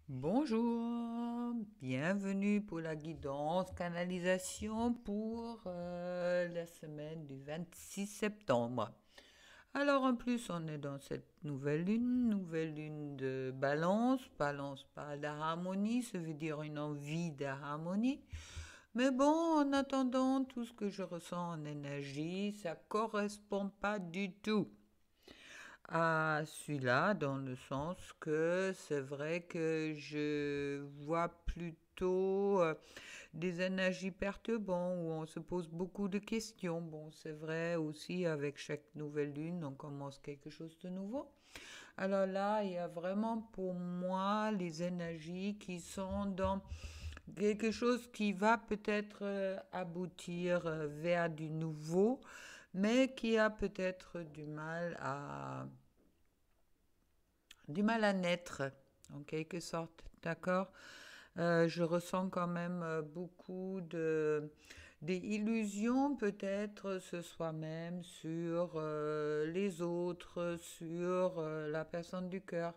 Bonjour, bienvenue pour la guidance canalisation pour la semaine du 26 septembre. Alors en plus on est dans cette nouvelle lune de balance, balance pas d'harmonie, ça veut dire une envie d'harmonie. Mais bon, en attendant, tout ce que je ressens en énergie, ça correspond pas du tout à celui-là, dans le sens que c'est vrai que je vois plutôt des énergies perturbantes où on se pose beaucoup de questions. Bon, c'est vrai aussi avec chaque nouvelle lune, on commence quelque chose de nouveau. Alors là, il y a vraiment pour moi les énergies qui sont dans quelque chose qui va peut-être aboutir vers du nouveau, mais qui a peut-être du mal à naître, en quelque sorte, d'accord. Je ressens quand même beaucoup des illusions peut-être sur soi-même, sur les autres, sur la personne du cœur,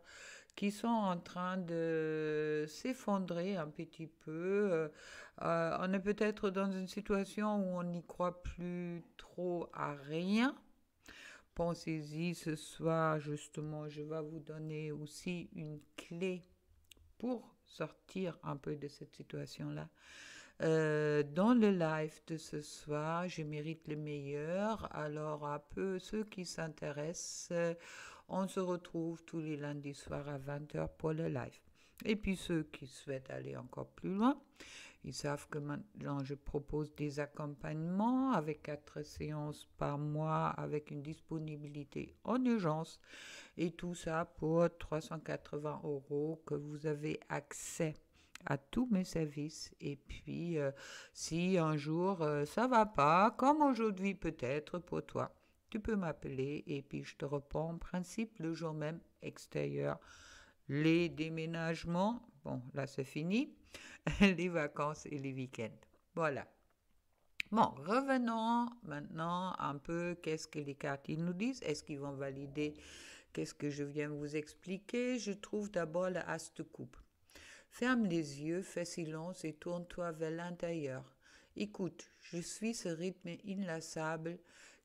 qui sont en train de s'effondrer un petit peu. On est peut-être dans une situation où on n'y croit plus trop à rien. Pensez-y, ce soir, justement, je vais vous donner aussi une clé pour sortir un peu de cette situation-là. Dans le live de ce soir, je mérite le meilleur. Alors, un peu ceux qui s'intéressent, on se retrouve tous les lundis soirs à 20h pour le live. Et puis ceux qui souhaitent aller encore plus loin, ils savent que maintenant je propose des accompagnements avec 4 séances par mois avec une disponibilité en urgence et tout ça pour 380 € que vous avez accès à tous mes services. Et puis, si un jour ça va pas, comme aujourd'hui peut-être pour toi, tu peux m'appeler et puis je te réponds en principe le jour même extérieur. Les déménagements, bon, là c'est fini, les vacances et les week-ends. Voilà. Bon, revenons maintenant un peu, qu'est-ce que les cartes ils nous disent? Est-ce qu'ils vont valider qu'est-ce que je viens vous expliquer? Je trouve d'abord le as de coupe. Ferme les yeux, fais silence et tourne-toi vers l'intérieur. Écoute, je suis ce rythme inlassable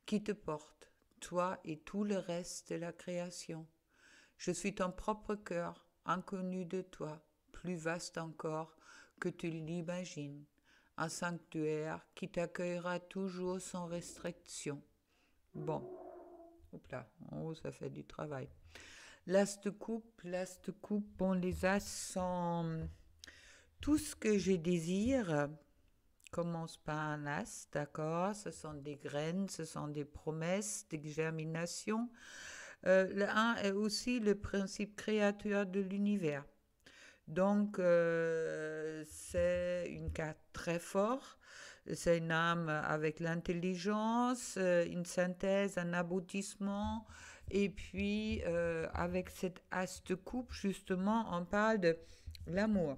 qui te porte, toi et tout le reste de la création. Je suis ton propre cœur, inconnu de toi, plus vaste encore que tu l'imagines, un sanctuaire qui t'accueillera toujours sans restriction. Bon, hop là, en haut ça fait du travail. L'as de coupe, bon les as sont tout ce que je désire. Commence par un as, d'accord? Ce sont des graines, ce sont des promesses, des germinations. Le un est aussi le principe créateur de l'univers. Donc, c'est une carte très forte. C'est une âme avec l'intelligence, une synthèse, un aboutissement. Et puis, avec cette as de coupe, justement, on parle de l'amour.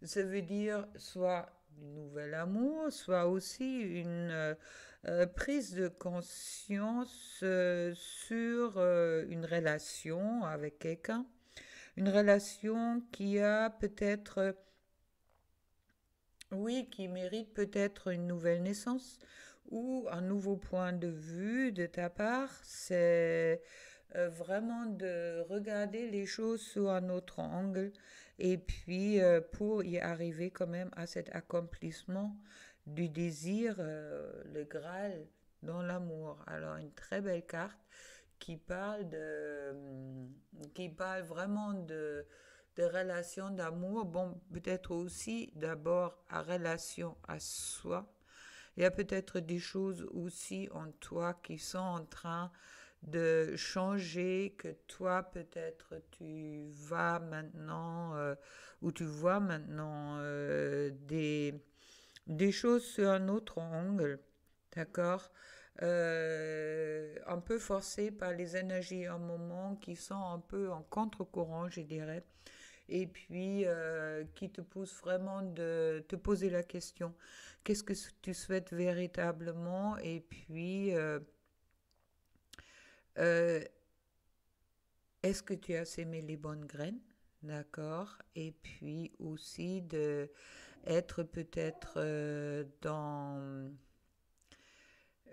Ça veut dire soit un nouvel amour, soit aussi une prise de conscience sur une relation avec quelqu'un. Une relation qui a peut-être, oui, qui mérite peut-être une nouvelle naissance ou un nouveau point de vue de ta part. C'est vraiment de regarder les choses sous un autre angle et puis pour y arriver quand même à cet accomplissement du désir, le Graal dans l'amour. Alors une très belle carte qui parle vraiment de relations d'amour. Bon, peut-être aussi d'abord à relation à soi. Il y a peut-être des choses aussi en toi qui sont en train de changer, que toi peut-être tu vas maintenant, ou tu vois maintenant des choses sur un autre angle, d'accord? Un peu forcé par les énergies en moment qui sont un peu en contre-courant, je dirais, et puis qui te poussent vraiment de te poser la question, qu'est-ce que tu souhaites véritablement, et puis euh, est-ce que tu as sémé les bonnes graines? d'accord? Et puis aussi de être peut-être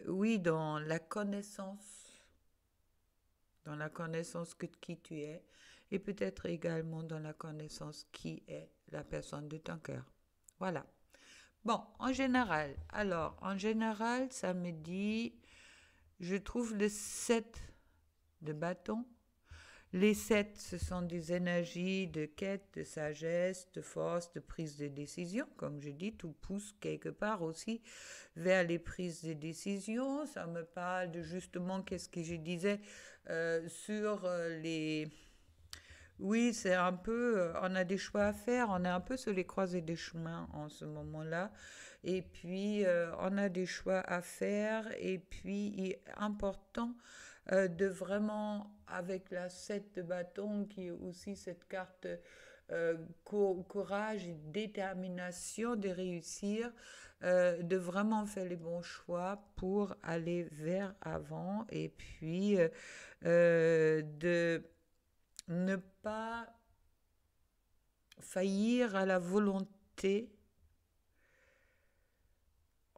oui, dans la connaissance que qui tu es, et peut-être également dans la connaissance qui est la personne de ton cœur. Voilà. Bon, en général, ça me dit, je trouve le 7 de bâton. Les 7, ce sont des énergies de quête, de sagesse, de force, de prise de décision. Comme je dis, tout pousse quelque part aussi vers les prises de décision. Ça me parle de justement qu'est-ce que je disais sur les... Oui, c'est un peu, on a des choix à faire, on est un peu sur les croisées des chemins en ce moment-là. Et puis, on a des choix à faire. Et puis, il est important de vraiment, avec la 7 de bâton, qui est aussi cette carte courage et détermination de réussir, de vraiment faire les bons choix pour aller vers avant. Et puis, de ne pas faillir à la volonté,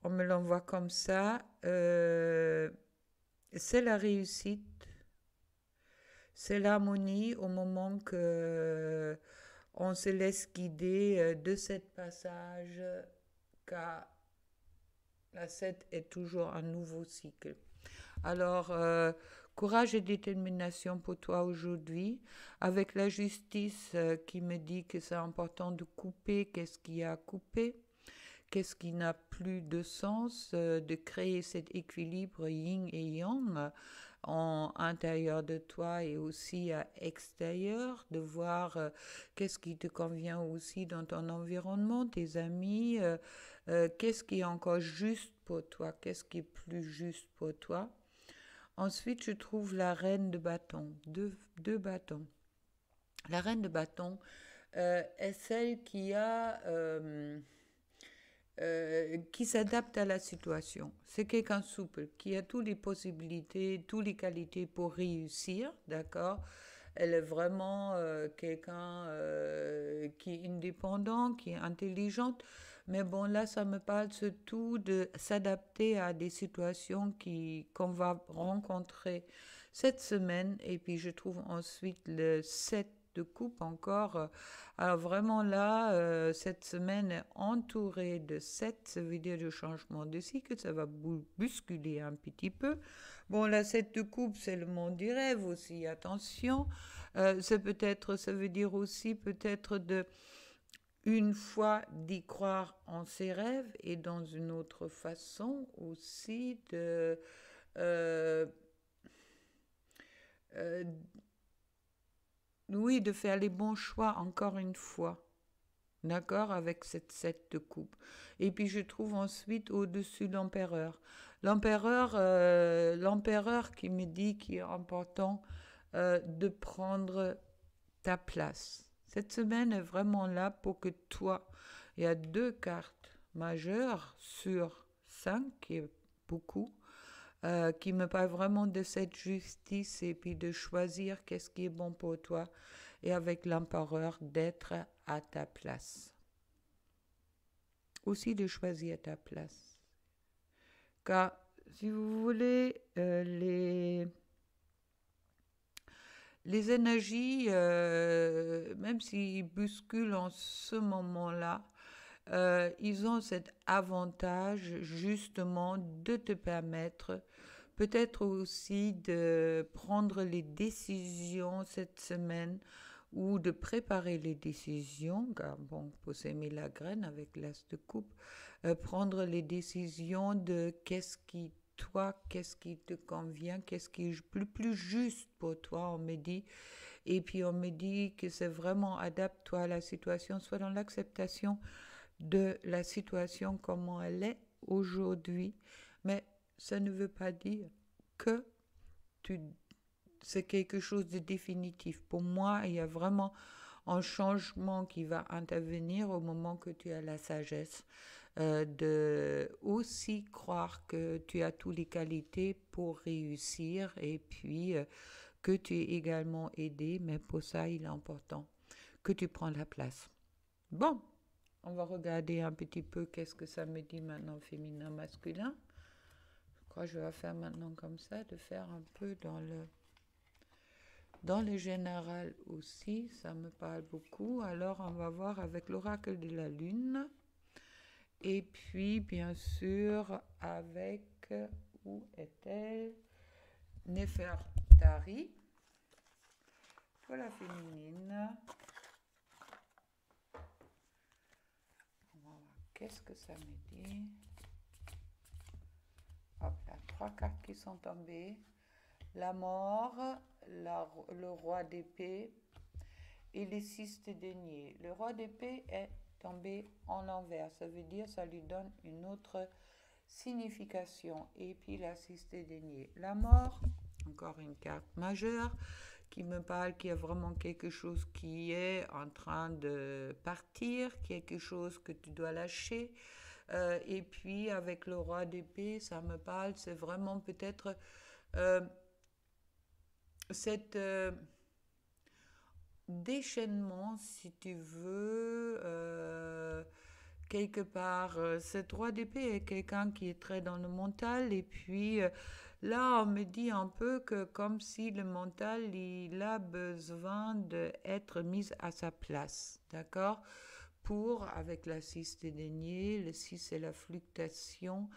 on me l'envoie comme ça, c'est la réussite, c'est l'harmonie au moment que on se laisse guider de cette passage, car la 7 est toujours un nouveau cycle. Alors, courage et détermination pour toi aujourd'hui, avec la justice qui me dit que c'est important de couper qu'est-ce qui a coupé, qu'est-ce qui n'a plus de sens, de créer cet équilibre yin et yang en intérieur de toi et aussi à extérieur, de voir qu'est-ce qui te convient aussi dans ton environnement, tes amis, qu'est-ce qui est encore juste pour toi, qu'est-ce qui est plus juste pour toi. Ensuite, je trouve la reine de bâton, deux bâtons. La reine de bâton est celle qui s'adapte à la situation. C'est quelqu'un souple, qui a toutes les possibilités, toutes les qualités pour réussir, d'accord? Elle est vraiment quelqu'un qui est indépendant, qui est intelligente. Mais bon, là, ça me parle surtout de s'adapter à des situations qu'on va rencontrer cette semaine. Et puis, je trouve ensuite le 7 de coupe encore. Alors vraiment là, cette semaine est entourée de 7, ça veut dire de changement de cycle, ça va bousculer un petit peu. Bon, la 7 de coupe, c'est le monde du rêve aussi, attention. Ça veut dire aussi peut-être de une fois d'y croire en ses rêves et dans une autre façon aussi euh, euh, oui, de faire les bons choix encore une fois. D'accord, avec cette 7 de coupe. Et puis je trouve ensuite au-dessus l'empereur. L'empereur qui me dit qu'il est important de prendre ta place. Cette semaine est vraiment là pour que toi, il y a deux cartes majeures sur 5, qui est beaucoup, qui me parle vraiment de cette justice et puis de choisir qu'est-ce qui est bon pour toi et avec l'empereur d'être à ta place. Aussi de choisir ta place. Car si vous voulez, les énergies, même s'ils bousculent en ce moment-là, ils ont cet avantage justement de te permettre peut-être aussi de prendre les décisions cette semaine ou de préparer les décisions, car bon, pour s'aimer la graine avec l'as de coupe, prendre les décisions de qu'est-ce qui te convient, qu'est-ce qui est plus juste pour toi, on me dit. Et puis on me dit que c'est vraiment adapte-toi à la situation, soit dans l'acceptation de la situation comment elle est aujourd'hui, mais ça ne veut pas dire que tu, c'est quelque chose de définitif. Pour moi, il y a vraiment un changement qui va intervenir au moment que tu as la sagesse de aussi croire que tu as toutes les qualités pour réussir et puis que tu es également aidé, mais pour ça, il est important que tu prends la place. Bon, on va regarder un petit peu qu'est-ce que ça me dit maintenant féminin, masculin. Je crois que je vais faire maintenant comme ça, de faire un peu dans le général aussi, ça me parle beaucoup. Alors on va voir avec l'oracle de la lune. Et puis bien sûr avec, où est-elle? Nefertari, pour la féminine. Voilà. Qu'est-ce que ça me dit? Hop là, 3 cartes qui sont tombées. La mort, le roi d'épée et les 6 de denier. Le roi d'épée est tombé en l'envers. Ça veut dire ça lui donne une autre signification. Et puis la 6 de denier. La mort, encore une carte majeure qui me parle qu'il y a vraiment quelque chose qui est en train de partir, quelque chose que tu dois lâcher. Et puis avec le roi d'épée, ça me parle, c'est vraiment peut-être cette déchaînement, si tu veux, quelque part. Cette roi d'épée est quelqu'un qui est très dans le mental, et puis là, on me dit un peu que comme si le mental, il a besoin d'être mis à sa place, d'accord? Pour, avec la 6 des deniers, le 6 c'est la fluctuation,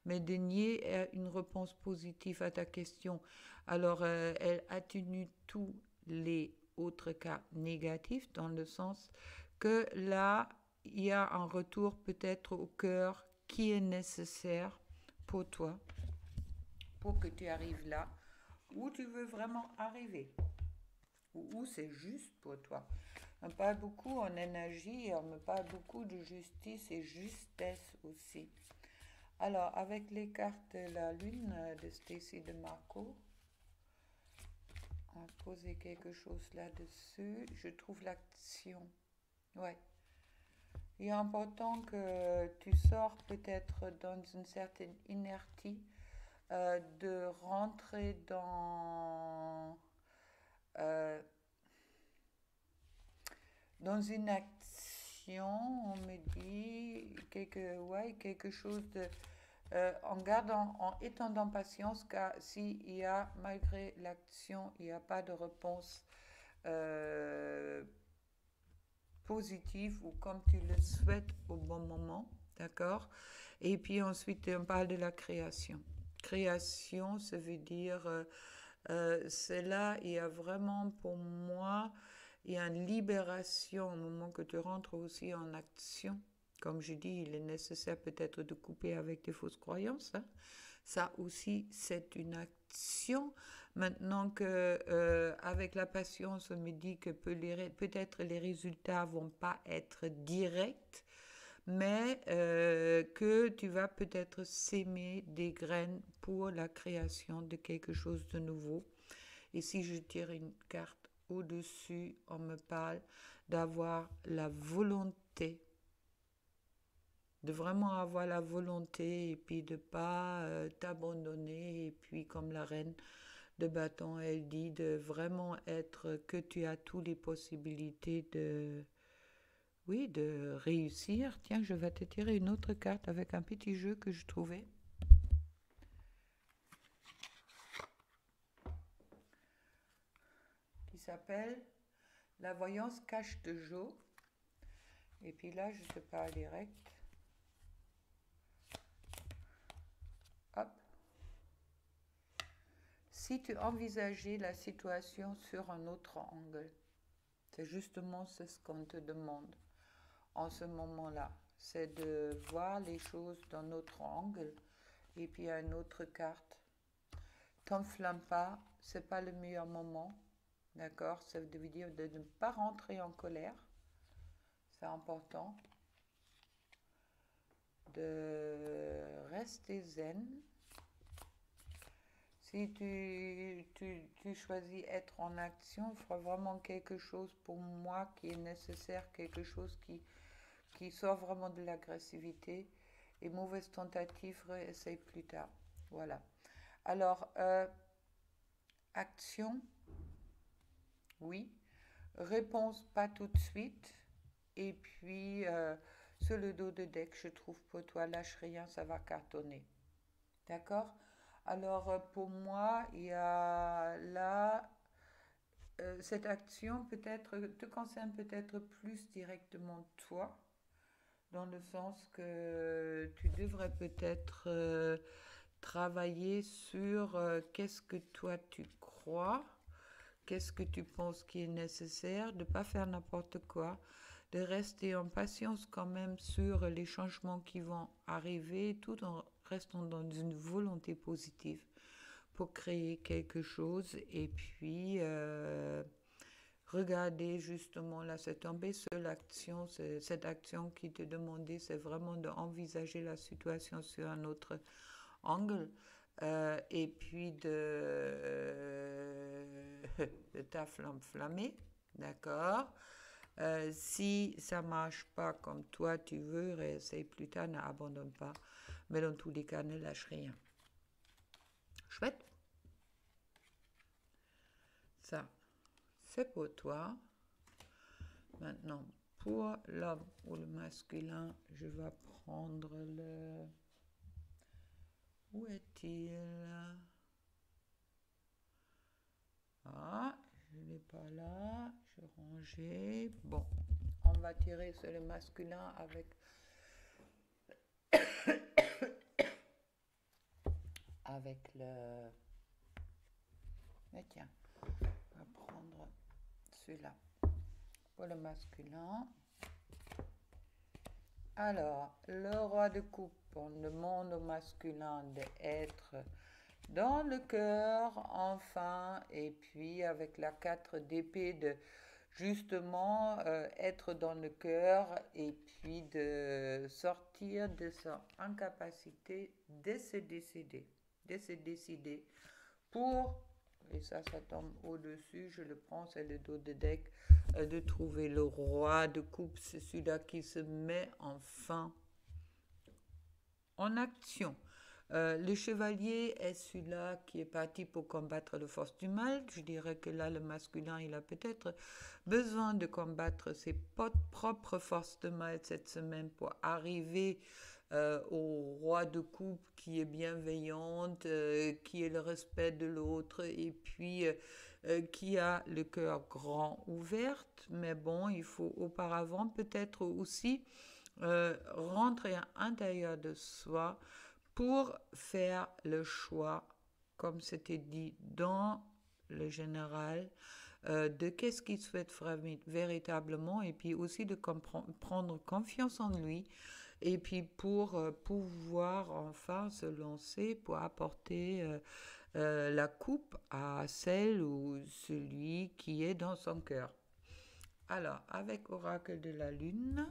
mais denier est une réponse positive à ta question. Alors, elle atténue tous les autres cas négatifs dans le sens que là, il y a un retour peut-être au cœur qui est nécessaire pour toi, pour que tu arrives là où tu veux vraiment arriver, où c'est juste pour toi. On me parle beaucoup en énergie et on me parle beaucoup de justice et justesse aussi. Alors, avec les cartes de la lune de Stacy de Marco, on va poser quelque chose là-dessus. Je trouve l'action. Ouais. Il est important que tu sors peut-être dans une certaine inertie, de rentrer dans une action, on me dit, quelque chose de... en étendant patience, car s'il y a, malgré l'action, il n'y a pas de réponse euh, positive ou comme tu le souhaites au bon moment, d'accord? Et puis ensuite, on parle de la création. Création, ça veut dire, c'est là, il y a vraiment pour moi, il y a une libération au moment que tu rentres aussi en action. Comme je dis, il est nécessaire peut-être de couper avec tes fausses croyances, hein. Ça aussi, c'est une action. Maintenant que avec la patience, on me dit que peut-être les résultats vont pas être directs, mais que tu vas peut-être s'aimer des graines pour la création de quelque chose de nouveau. Et si je tire une carte au-dessus, on me parle d'avoir la volonté, de vraiment avoir la volonté et puis de pas t'abandonner, et puis comme la reine de bâton, elle dit de vraiment être que tu as toutes les possibilités de, oui, de réussir. Tiens, je vais te tirer une autre carte avec un petit jeu que je trouvais. Qui s'appelle La voyance cache de Jo. Et puis là, je te parle direct. Hop. Si tu envisageais la situation sur un autre angle, c'est justement ce qu'on te demande en ce moment-là. C'est de voir les choses d'un autre angle. Et puis une autre carte. T'enflamme pas, c'est pas le meilleur moment. D'accord? Ça veut dire de ne pas rentrer en colère. C'est important. De rester zen. Si tu choisis être en action, il faut vraiment quelque chose pour moi qui est nécessaire, quelque chose qui sort vraiment de l'agressivité. Et mauvaise tentative, réessaye plus tard. Voilà. Alors, action, oui. Réponse pas tout de suite. Et puis, sur le dos de deck, je trouve pour toi, lâche rien, ça va cartonner. D'accord? Alors, pour moi, il y a là, cette action peut-être te concerne peut-être plus directement toi, dans le sens que tu devrais peut-être travailler sur qu'est-ce que toi tu crois, qu'est-ce que tu penses qui est nécessaire, de ne pas faire n'importe quoi, de rester en patience quand même sur les changements qui vont arriver, tout en restant dans une volonté positive pour créer quelque chose. Et puis, regarder justement là, c'est tombé sur l'action, cette action qui te demandait, c'est vraiment d'envisager la situation sur un autre angle. Et puis de t'enflammer, d'accord. Si ça marche pas comme toi tu veux, réessaye plus tard, n'abandonne pas. Mais dans tous les cas, ne lâche rien. Chouette. Ça, c'est pour toi. Maintenant, pour l'homme ou le masculin, je vais prendre le... Où est-il? Ah, je ne l'ai pas là. Je rangeais. Bon, on va tirer sur le masculin avec le... Mais tiens, on va prendre celui-là. Pour le masculin. Alors, le roi de coupe, on demande au masculin d'être dans le cœur, enfin, et puis avec la 4 d'épée de justement être dans le cœur et puis de sortir de sa incapacité de se décider pour, et ça tombe au-dessus, je le prends, c'est le dos de deck, de trouver le roi de coupe, c'est celui-là qui se met enfin en action. Le chevalier est celui-là qui est parti pour combattre les forces du mal. Je dirais que là, le masculin, il a peut-être besoin de combattre ses propres forces de mal cette semaine pour arriver au roi de coupe qui est bienveillante, qui est le respect de l'autre et puis qui a le cœur grand ouvert. Mais bon, il faut auparavant peut-être aussi rentrer à l'intérieur de soi pour faire le choix, comme c'était dit dans le général, de qu'est-ce qu'il souhaite véritablement et puis aussi de prendre confiance en lui et puis pour pouvoir enfin se lancer pour apporter la coupe à celle ou celui qui est dans son cœur. Alors, avec Oracle de la Lune,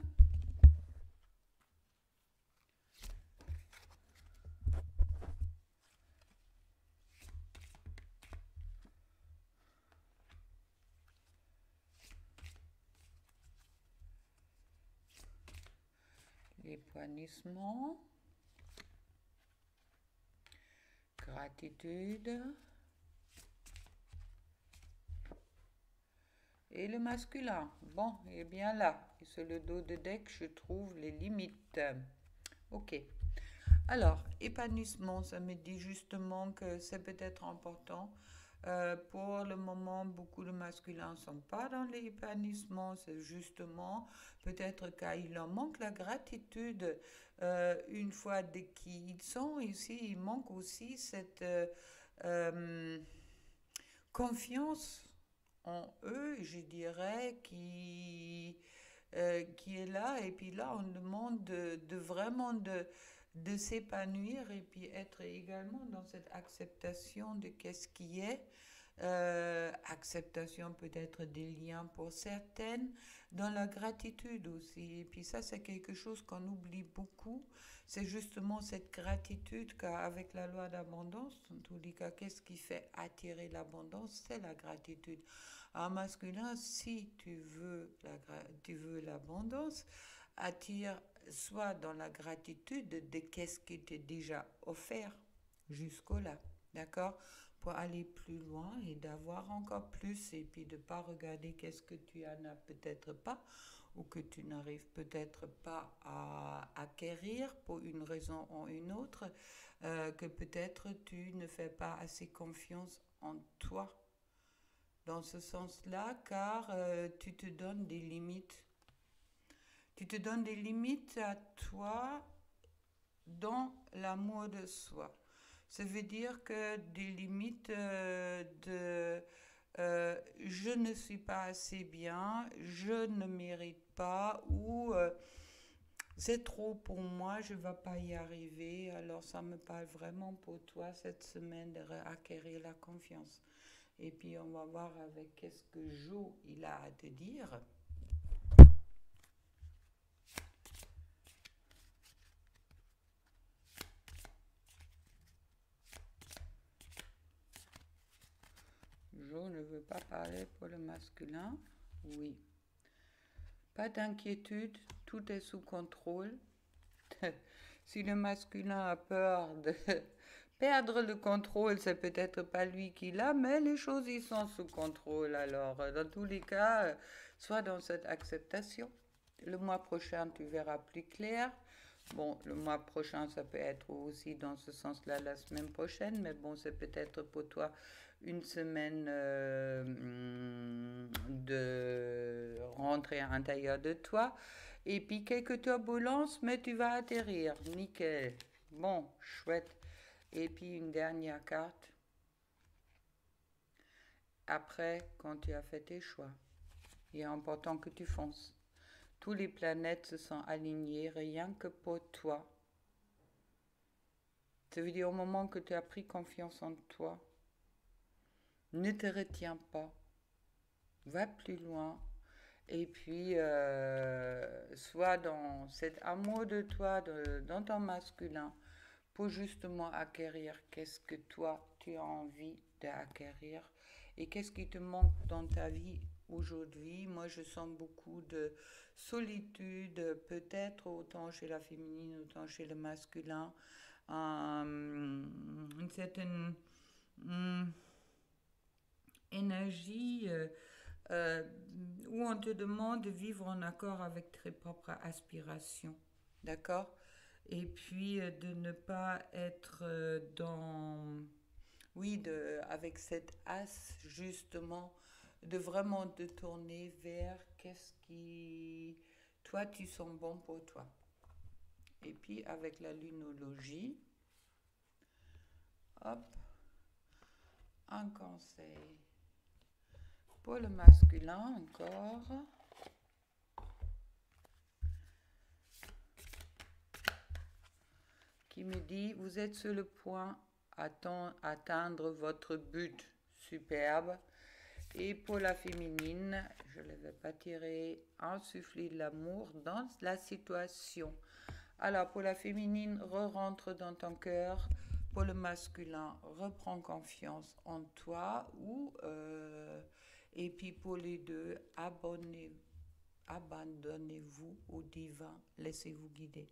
l'épanouissement, gratitude et le masculin. Bon, et bien là, et sur le dos de deck, je trouve les limites. Ok. Alors, épanouissement, ça me dit justement que c'est peut-être important. Pour le moment, beaucoup de masculins ne sont pas dans l'épanouissement. C'est justement peut-être qu'il en manque la gratitude une fois de qui ils sont. Ici, il manque aussi cette euh, confiance en eux, je dirais, qui est là. Et puis là, on demande de vraiment de s'épanouir et puis être également dans cette acceptation de qu'est-ce qui est. Acceptation peut-être des liens pour certaines, dans la gratitude aussi. Et puis ça, c'est quelque chose qu'on oublie beaucoup. C'est justement cette gratitude qu'avec la loi d'abondance, en tous les cas, qu'est-ce qui fait attirer l'abondance? C'est la gratitude. En masculin, si tu veux l'abondance, attire soit dans la gratitude de qu'est-ce qui t'est déjà offert jusqu'au là. D'accord? pour aller plus loin et d'avoir encore plus et puis de ne pas regarder qu'est-ce que tu en as peut-être pas ou que tu n'arrives peut-être pas à acquérir pour une raison ou une autre, que peut-être tu ne fais pas assez confiance en toi dans ce sens-là, car tu te donnes des limites. Tu te donnes des limites à toi dans l'amour de soi. Ça veut dire que des limites de je ne suis pas assez bien, je ne mérite pas ou c'est trop pour moi, je ne vais pas y arriver. Alors ça me parle vraiment pour toi cette semaine de acquérir la confiance. Et puis on va voir avec qu'est-ce que Jo il a à te dire. Jo ne veut pas parler pour le masculin. Oui. Pas d'inquiétude, tout est sous contrôle. Si le masculin a peur de perdre le contrôle, c'est peut-être pas lui qui l'a, mais les choses y sont sous contrôle. Alors, dans tous les cas, sois dans cette acceptation. Le mois prochain, tu verras plus clair. Bon, le mois prochain, ça peut être aussi dans ce sens-là la semaine prochaine, mais bon, c'est peut-être pour toi une semaine de rentrer à l'intérieur de toi. Et puis quelques turbulences, mais tu vas atterrir. Nickel. Bon, chouette. Et puis une dernière carte. Après, quand tu as fait tes choix, il est important que tu fonces. Tous les planètes se sont alignées rien que pour toi. Ça veut dire au moment que tu as pris confiance en toi, ne te retiens pas. Va plus loin. Et puis, sois dans cet amour de toi, dans ton masculin, pour justement acquérir qu'est-ce que toi, tu as envie d'acquérir et qu'est-ce qui te manque dans ta vie aujourd'hui. Moi, je sens beaucoup de solitude, peut-être autant chez la féminine, autant chez le masculin. Une certaine énergie euh, où on te demande de vivre en accord avec tes propres aspirations. D'accord? Et puis de ne pas être dans... Oui, avec cette as, justement, de vraiment te tourner vers qu'est-ce qui... Toi, tu sens bon pour toi. Et puis avec la lunologie, hop, un conseil pour le masculin encore. Qui me dit, vous êtes sur le point d'atteindre votre but. Superbe. Et pour la féminine, je ne vais pas tirer, insuffler de l'amour dans la situation. Alors pour la féminine, re-rentre dans ton cœur. Pour le masculin, reprends confiance en toi. Et puis pour les deux, abandonnez-vous au divin. Laissez-vous guider.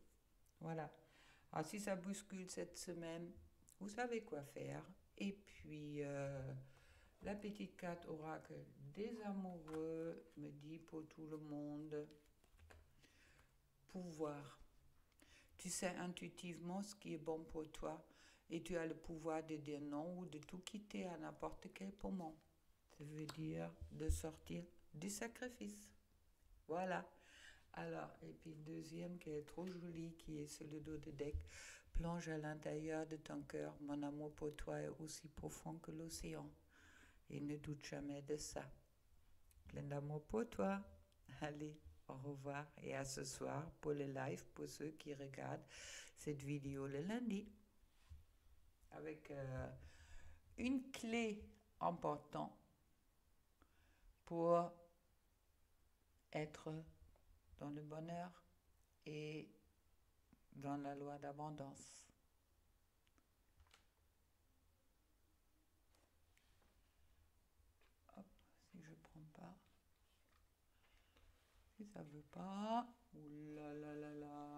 Voilà. Alors si ça bouscule cette semaine, vous savez quoi faire. Et puis, la petite carte oracle des amoureux me dit pour tout le monde, pouvoir. Tu sais intuitivement ce qui est bon pour toi et tu as le pouvoir de dire non ou de tout quitter à n'importe quel moment. Ça veut dire de sortir du sacrifice. Voilà. Alors, et puis deuxième qui est trop jolie, qui est sur le dos de deck, plonge à l'intérieur de ton cœur. Mon amour pour toi est aussi profond que l'océan. Et ne doute jamais de ça. Plein d'amour pour toi. Allez, au revoir et à ce soir pour le live, pour ceux qui regardent cette vidéo le lundi. Avec une clé importante pour être dans le bonheur et dans la loi d'abondance. Hop, si je prends pas, si ça veut pas, ouh là là là là.